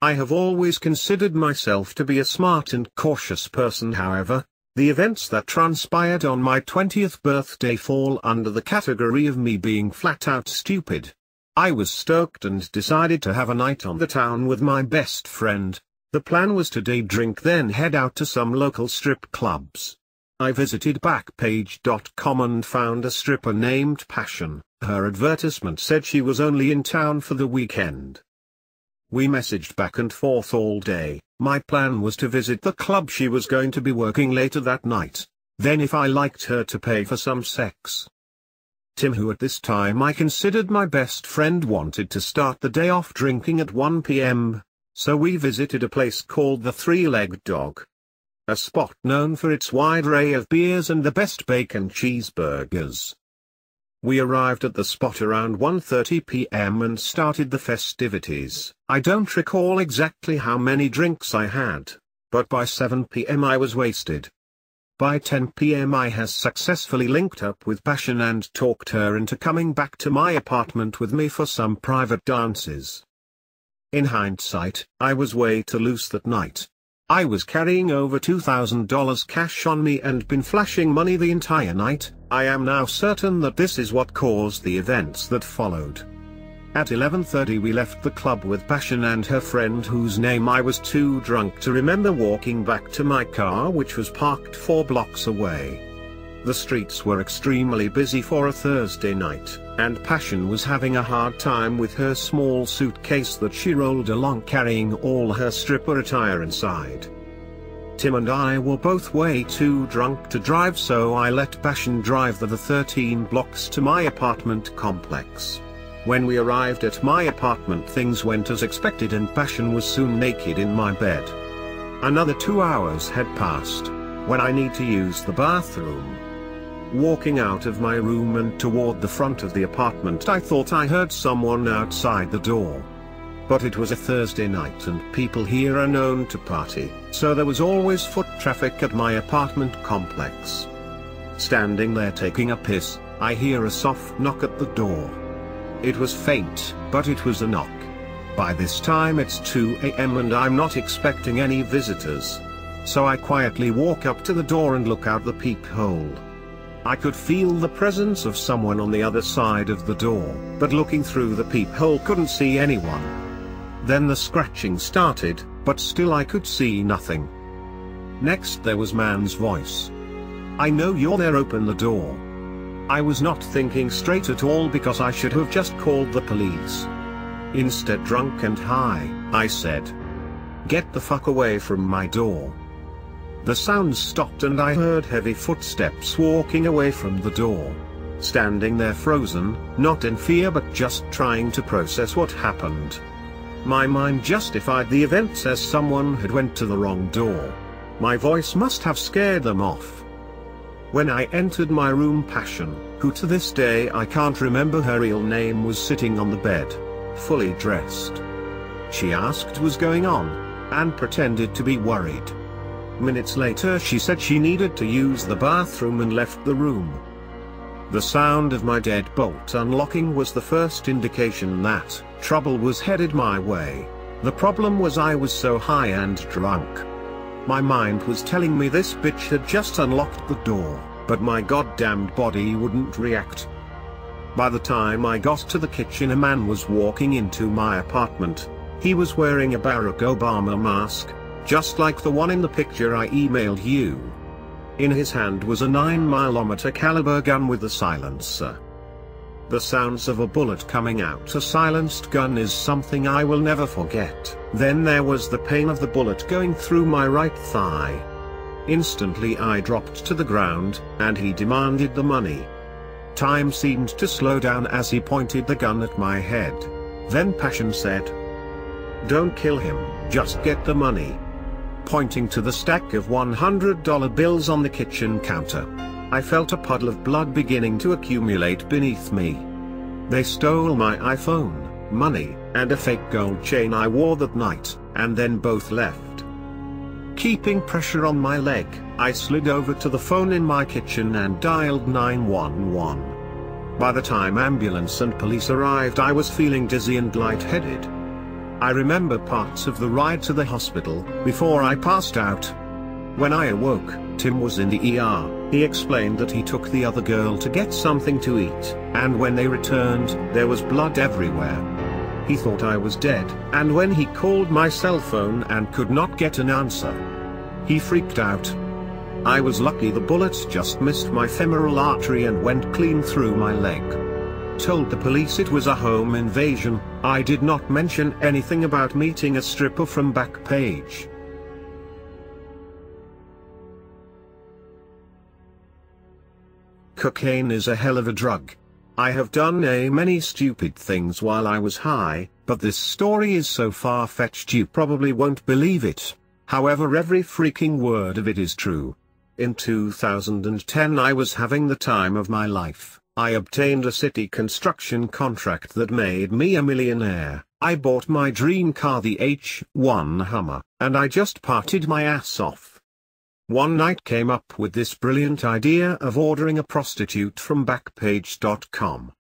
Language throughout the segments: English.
I have always considered myself to be a smart and cautious person. However, the events that transpired on my 20th birthday fall under the category of me being flat out stupid. I was stoked and decided to have a night on the town with my best friend. The plan was to day drink then head out to some local strip clubs. I visited BackPage.com and found a stripper named Passion. Her advertisement said she was only in town for the weekend. We messaged back and forth all day. My plan was to visit the club she was going to be working later that night. Then if I liked her, to pay for some sex. Tim, who at this time I considered my best friend, wanted to start the day off drinking at 1 p.m. So we visited a place called the Three-Legged Dog. A spot known for its wide array of beers and the best bacon cheeseburgers. We arrived at the spot around 1:30 p.m. and started the festivities. I don't recall exactly how many drinks I had, but by 7 p.m. I was wasted. By 10 p.m. I has successfully linked up with Passion and talked her into coming back to my apartment with me for some private dances. In hindsight, I was way too loose that night. I was carrying over $2,000 cash on me and been flashing money the entire night. I am now certain that this is what caused the events that followed. At 11:30 we left the club with Passion and her friend, whose name I was too drunk to remember, walking back to my car, which was parked 4 blocks away. The streets were extremely busy for a Thursday night, and Passion was having a hard time with her small suitcase that she rolled along carrying all her stripper attire inside. Tim and I were both way too drunk to drive, so I let Passion drive the 13 blocks to my apartment complex. When we arrived at my apartment, things went as expected and Passion was soon naked in my bed. Another 2 hours had passed, when I need to use the bathroom. Walking out of my room and toward the front of the apartment, I thought I heard someone outside the door. But it was a Thursday night and people here are known to party, so there was always foot traffic at my apartment complex. Standing there taking a piss, I hear a soft knock at the door. It was faint, but it was a knock. By this time it's 2 a.m. and I'm not expecting any visitors. So I quietly walk up to the door and look out the peephole. I could feel the presence of someone on the other side of the door, but looking through the peephole couldn't see anyone. Then the scratching started, but still I could see nothing. Next there was man's voice. "I know you're there, open the door." I was not thinking straight at all because I should have just called the police. Instead, drunk and high, I said, "Get the fuck away from my door." The sound stopped and I heard heavy footsteps walking away from the door. Standing there frozen, not in fear but just trying to process what happened. My mind justified the events as someone had went to the wrong door. My voice must have scared them off. When I entered my room, Passion, who to this day I can't remember her real name, was sitting on the bed, fully dressed. She asked what was going on, and pretended to be worried. Minutes later she said she needed to use the bathroom and left the room. The sound of my deadbolt unlocking was the first indication that trouble was headed my way. The problem was I was so high and drunk. My mind was telling me this bitch had just unlocked the door, but my goddamned body wouldn't react. By the time I got to the kitchen, a man was walking into my apartment. He was wearing a Barack Obama mask, just like the one in the picture I emailed you. In his hand was a 9mm caliber gun with a silencer. The sounds of a bullet coming out a silenced gun is something I will never forget. Then there was the pain of the bullet going through my right thigh. Instantly I dropped to the ground, and he demanded the money. Time seemed to slow down as he pointed the gun at my head. Then Passion said, "Don't kill him, just get the money," pointing to the stack of $100 bills on the kitchen counter. I felt a puddle of blood beginning to accumulate beneath me. They stole my iPhone, money, and a fake gold chain I wore that night, and then both left. Keeping pressure on my leg, I slid over to the phone in my kitchen and dialed 911. By the time ambulance and police arrived, I was feeling dizzy and lightheaded. I remember parts of the ride to the hospital, before I passed out. When I awoke, Tim was in the ER. He explained that he took the other girl to get something to eat, and when they returned, there was blood everywhere. He thought I was dead, and when he called my cell phone and could not get an answer, he freaked out. I was lucky the bullet just missed my femoral artery and went clean through my leg. Told the police it was a home invasion. I did not mention anything about meeting a stripper from BackPage. Cocaine is a hell of a drug. I have done many stupid things while I was high, but this story is so far-fetched you probably won't believe it. However, every freaking word of it is true. In 2010 I was having the time of my life. I obtained a city construction contract that made me a millionaire. I bought my dream car, the H1 Hummer, and I just partied my ass off. One night came up with this brilliant idea of ordering a prostitute from BackPage.com.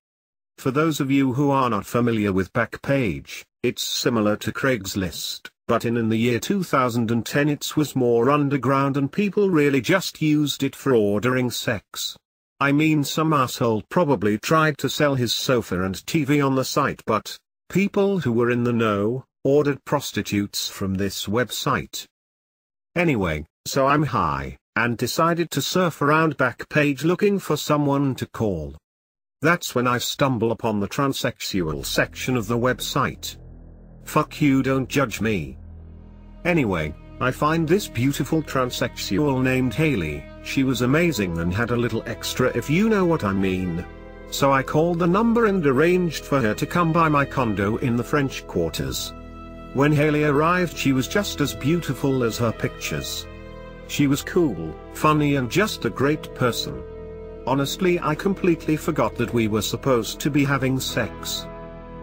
For those of you who are not familiar with BackPage, it's similar to Craigslist, but in the year 2010 it was more underground and people really just used it for ordering sex. I mean, some asshole probably tried to sell his sofa and TV on the site, but people who were in the know ordered prostitutes from this website. Anyway, so I'm high, and decided to surf around BackPage looking for someone to call. That's when I stumble upon the transsexual section of the website. Fuck you, don't judge me. Anyway, I find this beautiful transsexual named Haley. She was amazing and had a little extra, if you know what I mean. So I called the number and arranged for her to come by my condo in the French Quarters. When Haley arrived, she was just as beautiful as her pictures. She was cool, funny and just a great person. Honestly, I completely forgot that we were supposed to be having sex.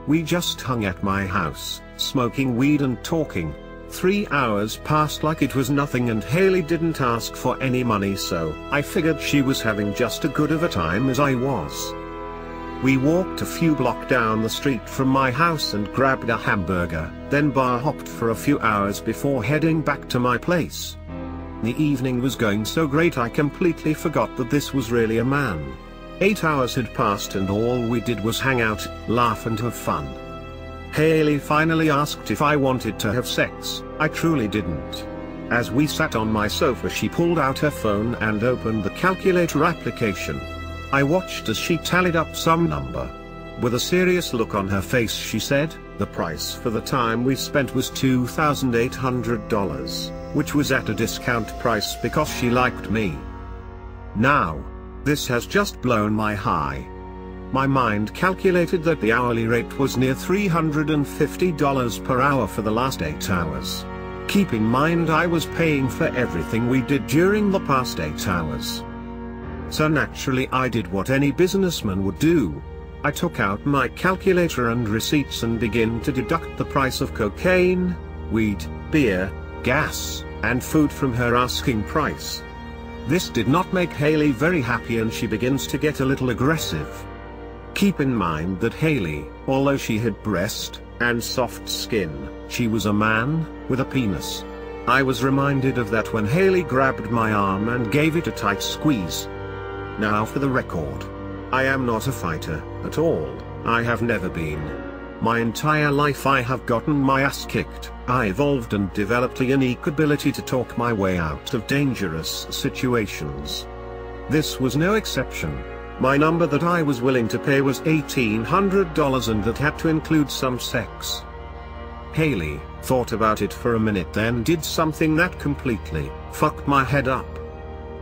We just hung at my house, smoking weed and talking. 3 hours passed like it was nothing and Haley didn't ask for any money, so I figured she was having just as good of a time as I was. We walked a few blocks down the street from my house and grabbed a hamburger, then bar hopped for a few hours before heading back to my place. The evening was going so great I completely forgot that this was really a man. 8 hours had passed and all we did was hang out, laugh and have fun. Haley finally asked if I wanted to have sex. I truly didn't. As we sat on my sofa, she pulled out her phone and opened the calculator application. I watched as she tallied up some number. With a serious look on her face she said, the price for the time we spent was $2,800, which was at a discount price because she liked me. Now, this has just blown my high. My mind calculated that the hourly rate was near $350 per hour for the last 8 hours. Keep in mind I was paying for everything we did during the past 8 hours. So naturally I did what any businessman would do. I took out my calculator and receipts and began to deduct the price of cocaine, weed, beer, gas, and food from her asking price. This did not make Haley very happy and she begins to get a little aggressive. Keep in mind that Haley, although she had breast and soft skin, she was a man with a penis. I was reminded of that when Haley grabbed my arm and gave it a tight squeeze. Now for the record, I am not a fighter at all. I have never been. My entire life I have gotten my ass kicked. I evolved and developed a unique ability to talk my way out of dangerous situations. This was no exception. My number that I was willing to pay was $1,800 and that had to include some sex. Haley thought about it for a minute, then did something that completely fucked my head up.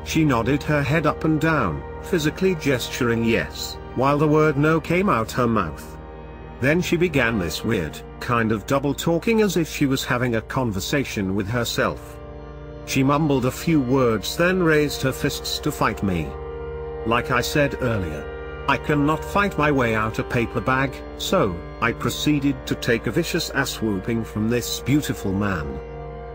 She nodded her head up and down, physically gesturing yes, while the word no came out her mouth. Then she began this weird, kind of double talking as if she was having a conversation with herself. She mumbled a few words, then raised her fists to fight me. Like I said earlier, I cannot fight my way out a paper bag, so I proceeded to take a vicious ass whooping from this beautiful man.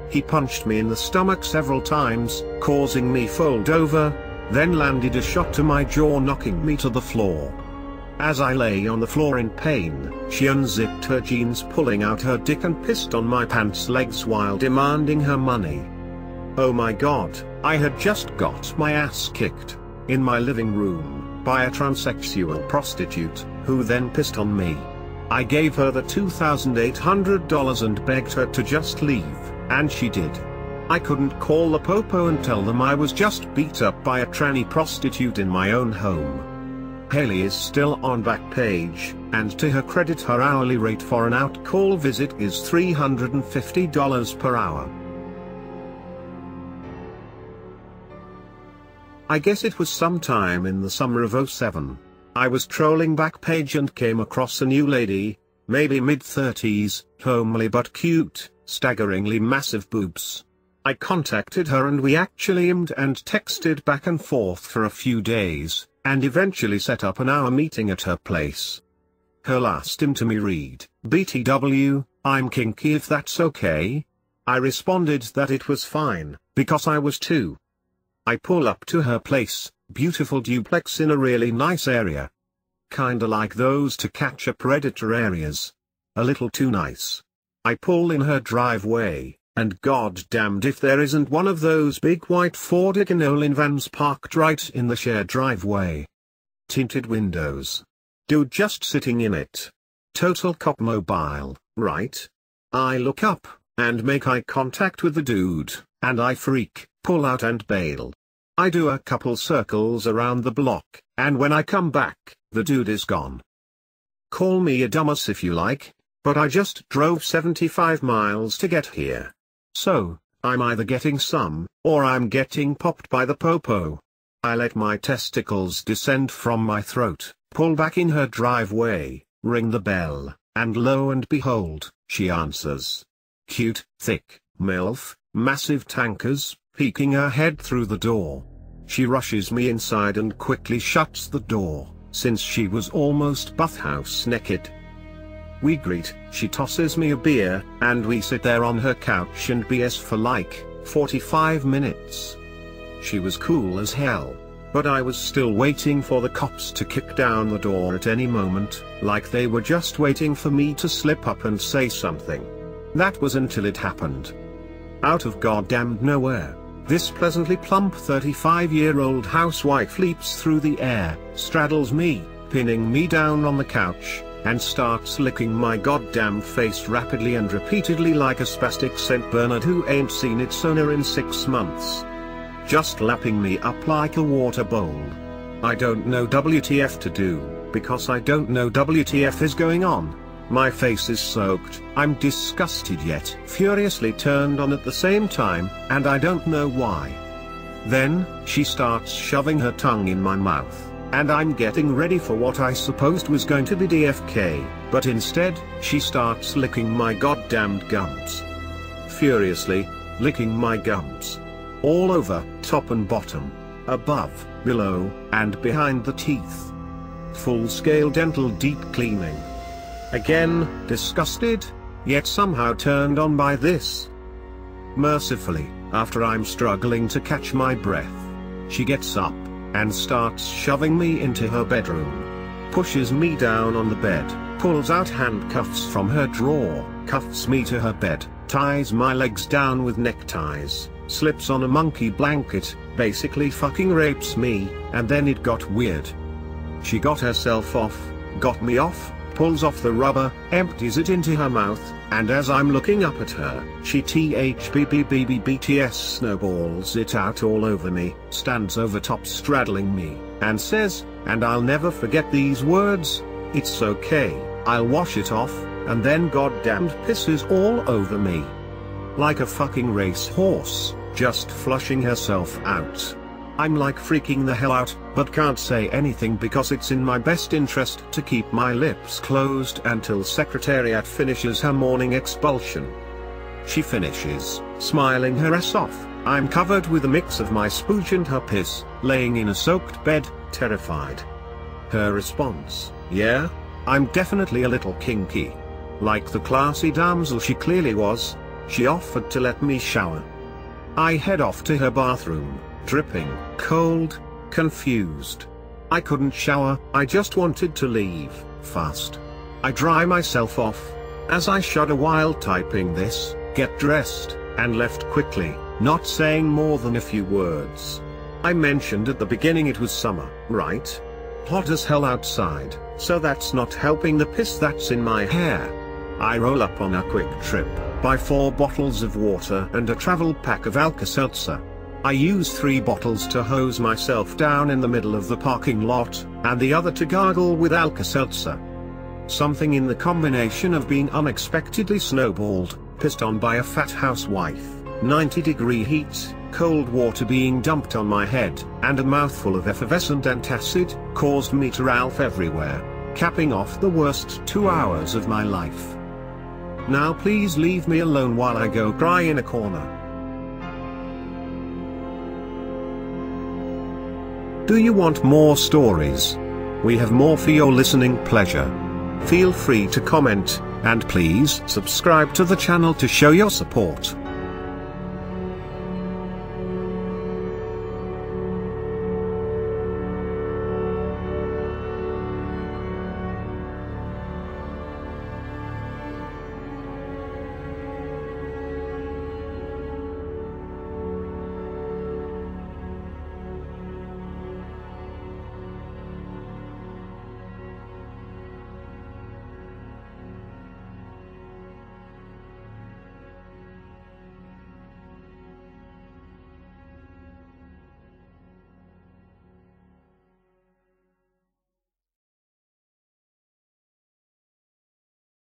He punched me in the stomach several times, causing me fold over, then landed a shot to my jaw, knocking me to the floor. As I lay on the floor in pain, she unzipped her jeans, pulling out her dick and pissed on my pants legs while demanding her money. Oh my god, I had just got my ass kicked in my living room by a transsexual prostitute, who then pissed on me. I gave her the $2,800 and begged her to just leave, and she did. I couldn't call the popo and tell them I was just beat up by a tranny prostitute in my own home. Haley is still on BackPage, and to her credit, her hourly rate for an out-call visit is $350 per hour. I guess it was sometime in the summer of '07. I was trolling BackPage and came across a new lady, maybe mid-30s, homely but cute, staggeringly massive boobs. I contacted her and we actually IM'd and texted back and forth for a few days, and eventually set up an hour meeting at her place. Her last IM to me read, "BTW, I'm kinky if that's okay." I responded that it was fine, because I was too. I pull up to her place, beautiful duplex in a really nice area. Kinda like those To Catch a Predator areas. A little too nice. I pull in her driveway, and goddamned if there isn't one of those big white Ford Origin vans parked right in the shared driveway. Tinted windows. Dude just sitting in it. Total cop mobile, right? I look up, and make eye contact with the dude, and I freak, pull out and bail. I do a couple circles around the block, and when I come back, the dude is gone. Call me a dumbass if you like, but I just drove 75 miles to get here. So, I'm either getting some, or I'm getting popped by the popo. I let my testicles descend from my throat, pull back in her driveway, ring the bell, and lo and behold, she answers. Cute, thick, MILF, massive tankers, peeking her head through the door. She rushes me inside and quickly shuts the door, since she was almost bathhouse naked. We greet, she tosses me a beer, and we sit there on her couch and BS for like 45 minutes. She was cool as hell, but I was still waiting for the cops to kick down the door at any moment, like they were just waiting for me to slip up and say something. That was until it happened. Out of goddamn nowhere, this pleasantly plump 35-year-old housewife leaps through the air, straddles me, pinning me down on the couch, and starts licking my goddamn face rapidly and repeatedly like a spastic St. Bernard who ain't seen its owner in 6 months. Just lapping me up like a water bowl. I don't know WTF to do, because I don't know WTF is going on. My face is soaked, I'm disgusted yet furiously turned on at the same time, and I don't know why. Then, she starts shoving her tongue in my mouth, and I'm getting ready for what I supposed was going to be DFK, but instead, she starts licking my goddamned gums. Furiously, licking my gums. All over, top and bottom, above, below, and behind the teeth. Full-scale dental deep cleaning. Again, disgusted, yet somehow turned on by this. Mercifully, after I'm struggling to catch my breath, she gets up, and starts shoving me into her bedroom. Pushes me down on the bed, pulls out handcuffs from her drawer, cuffs me to her bed, ties my legs down with neckties, slips on a monkey blanket, basically fucking rapes me, and then it got weird. She got herself off, got me off, pulls off the rubber, empties it into her mouth, and as I'm looking up at her, she THBBBBTS snowballs it out all over me, stands over top straddling me, and says, and I'll never forget these words, "It's okay, I'll wash it off," and then goddamned pisses all over me. Like a fucking racehorse, just flushing herself out. I'm like freaking the hell out, but can't say anything because it's in my best interest to keep my lips closed until Secretariat finishes her morning expulsion. She finishes, smiling her ass off. I'm covered with a mix of my spooge and her piss, laying in a soaked bed, terrified. Her response, "Yeah, I'm definitely a little kinky." Like the classy damsel she clearly was, she offered to let me shower. I head off to her bathroom, dripping, cold, confused. I couldn't shower, I just wanted to leave, fast. I dry myself off. As I shudder while typing this, get dressed, and left quickly, not saying more than a few words. I mentioned at the beginning it was summer, right? Hot as hell outside, so that's not helping the piss that's in my hair. I roll up on a quick trip, buy 4 bottles of water and a travel pack of Alka-Seltzer. I use 3 bottles to hose myself down in the middle of the parking lot, and the other to gargle with Alka-Seltzer. Something in the combination of being unexpectedly snowballed, pissed on by a fat housewife, 90-degree heat, cold water being dumped on my head, and a mouthful of effervescent antacid, caused me to Ralph everywhere, capping off the worst 2 hours of my life. Now please leave me alone while I go cry in a corner. Do you want more stories? We have more for your listening pleasure. Feel free to comment, and please subscribe to the channel to show your support.